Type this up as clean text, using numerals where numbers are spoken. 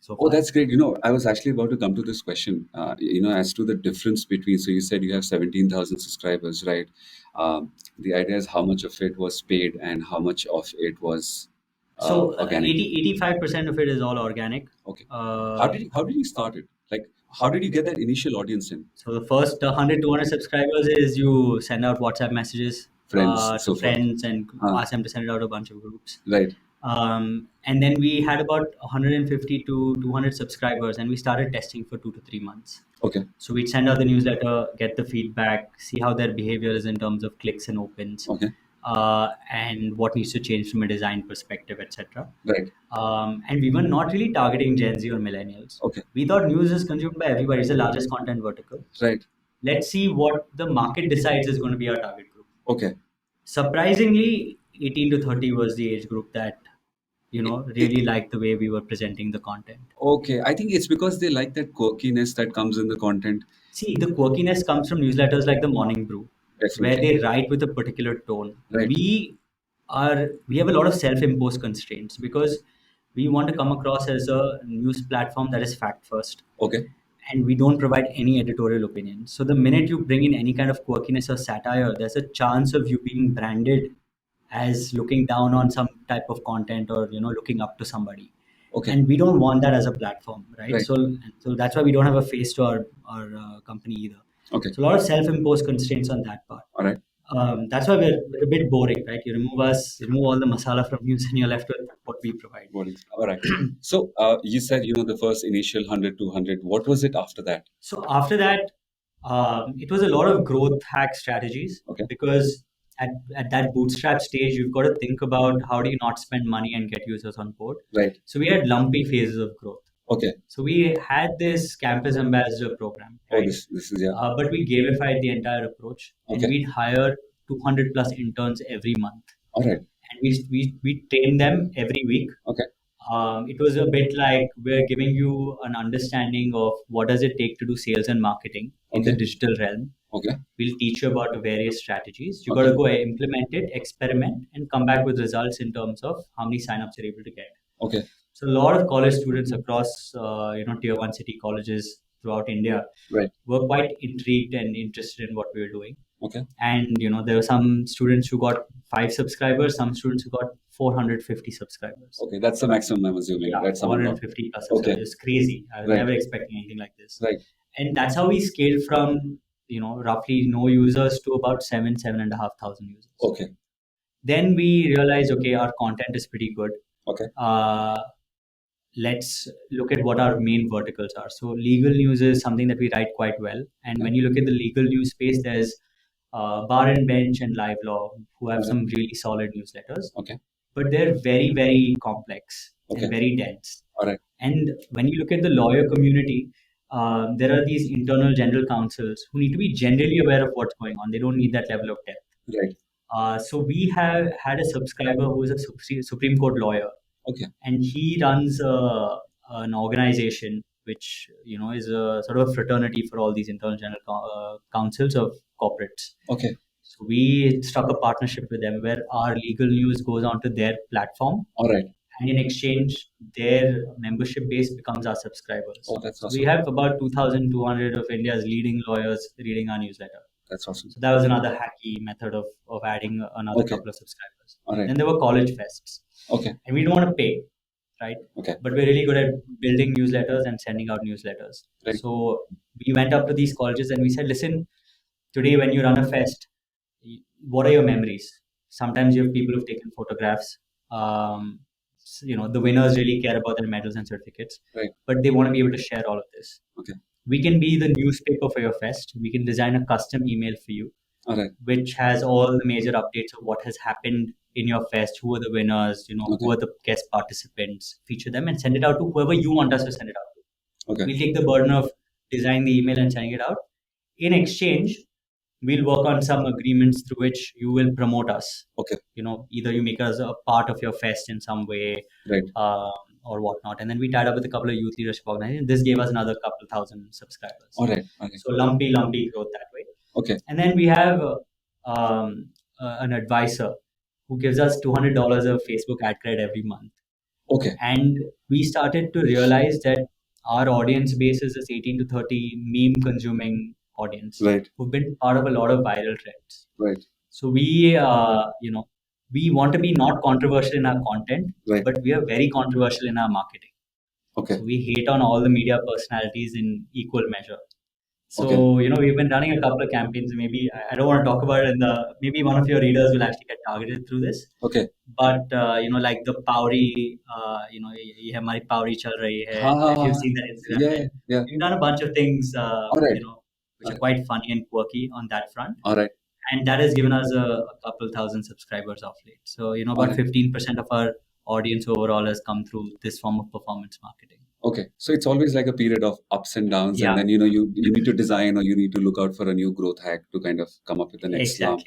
so Oh, far. that's great. I was actually about to come to this question, as to the difference between, so you said you have 17,000 subscribers, right? The idea is how much of it was paid and how much of it was So organic. 85% of it is all organic. Okay. Uh, How did you start it? Like, how did you get that initial audience in? so the first 100, 200 subscribers is you send out WhatsApp messages Friends, to so forth. friends and Uh, ask them to send it out to a bunch of groups. right. And then we had about 150 to 200 subscribers, and we started testing for 2 to 3 months. Okay. So we'd send out the newsletter, get the feedback, see how their behavior is in terms of clicks and opens, Okay. and what needs to change from a design perspective, etc. Right. And we were not really targeting Gen Z or millennials. Okay. We thought news is consumed by everybody. It's the largest content vertical. Right. Let's see what the market decides is going to be our target group. Okay. Surprisingly, 18 to 30 was the age group that really liked the way we were presenting the content. Okay. I think it's because they like that quirkiness that comes in the content. See, the quirkiness comes from newsletters like the Morning Brew, where Definitely. they write with a particular tone. Right. We have a lot of self-imposed constraints because we want to come across as a news platform that is fact first, Okay. and we don't provide any editorial opinion. So the minute you bring in any kind of quirkiness or satire, there's a chance of you being branded as looking down on some type of content or looking up to somebody. Okay. And we don't want that as a platform, right? Right. So that's why we don't have a face to our company either. Okay. So a lot of self-imposed constraints on that part. All right. That's why we're a bit boring, right? You remove all the masala from news, and you're left with what we provide. All right. So you said, the first initial 100, 200. What was it after that? So after that, it was a lot of growth hack strategies. Okay. Because at that bootstrap stage, you've got to think about how do you not spend money and get users on board. Right. So we had lumpy phases of growth. Okay. So we had this campus ambassador program, Oh, right? this is, yeah. But we gamified the entire approach, and Okay. we'd hire 200 plus interns every month, All right. and we train them every week. Okay. It was a bit like we're giving you an understanding of what does it take to do sales and marketing in the Okay. digital realm. Okay. We'll teach you about the various strategies. You Okay. got to go implement it, experiment, and come back with results in terms of how many signups you're able to get. Okay. So a lot of college students across tier one city colleges throughout India Right. were quite intrigued and interested in what we were doing. Okay. And there were some students who got 5 subscribers, some students who got 450 subscribers. Okay. That's the maximum, I'm assuming. Yeah, Right. Someone got. 450 plus Okay. subscribers. It's crazy. I was Right. never expecting anything like this. Right. And that's how we scaled from roughly no users to about 7,500 users. Okay. Then we realized, okay, our content is pretty good. Okay. Let's look at what our main verticals are. So legal news is something that we write quite well. And when you look at the legal news space, there's Bar and Bench and Live Law, who have Okay. some really solid newsletters. Okay. But they're very, very complex Okay. and very dense. All right. And when you look at the lawyer community, there are these internal general counsels who need to be generally aware of what's going on. They don't need that level of depth. Right. So we have had a subscriber who is a Supreme Court lawyer, Okay. and he runs an organization which is a sort of a fraternity for all these internal general counsels of corporates. Okay. So we struck a partnership with them where our legal news goes onto their platform, All right. and in exchange, their membership base becomes our subscribers. Oh, that's So awesome. we have about 2,200 of India's leading lawyers reading our newsletter. That's awesome. So that was another hacky method of adding another Okay. couple of subscribers. All right. Then there were college fests, Okay. and we don't want to pay, right? Okay. But we're really good at building newsletters and sending out newsletters. Right. So we went up to these colleges and we said, listen, today when you run a fest, what are your memories? Sometimes you have people who've taken photographs. The winners really care about their medals and certificates, Right. but they want to be able to share all of this. Okay. We can be the newspaper for your fest. We can design a custom email for you, All right. which has all the major updates of what has happened in your fest, who are the winners, who are the guest participants, feature them and send it out to whoever you want us to send it out to. Okay. We'll take the burden of designing the email and sending it out. In exchange, we'll work on some agreements through which you will promote us. Okay. Either you make us a part of your fest in some way, Right. or whatnot. And then we tied up with a couple of youth leadership organizations. This gave us another couple thousand subscribers. All right. Okay. So lumpy growth that way. Okay. And then we have an advisor who gives us $200 of Facebook ad credit every month. Okay. And we started to realize that our audience base is this 18 to 30 meme consuming audience Right. who've been part of a lot of viral trends. Right. So we want to be not controversial in our content, Right. but we are very controversial in our marketing. Okay. So we hate on all the media personalities in equal measure. So, Okay. we've been running a couple of campaigns. Maybe I don't want to talk about it in the, maybe one of your readers will actually get targeted through this. Okay. But, like the Powry, ये हमारी Powry चल रही है. हाँ हाँ If हाँ you've हाँ. seen that Instagram Yeah, ad, yeah. we've done a bunch of things, All right. which are quite funny and quirky on that front. All right. And that has given us a couple thousand subscribers of late. So, about Alright. 15% of our audience overall has come through this form of performance marketing. Okay. So it's always like a period of ups and downs, Yeah. and then you need to design or you need to look out for a new growth hack to kind of come up with the next Exactly.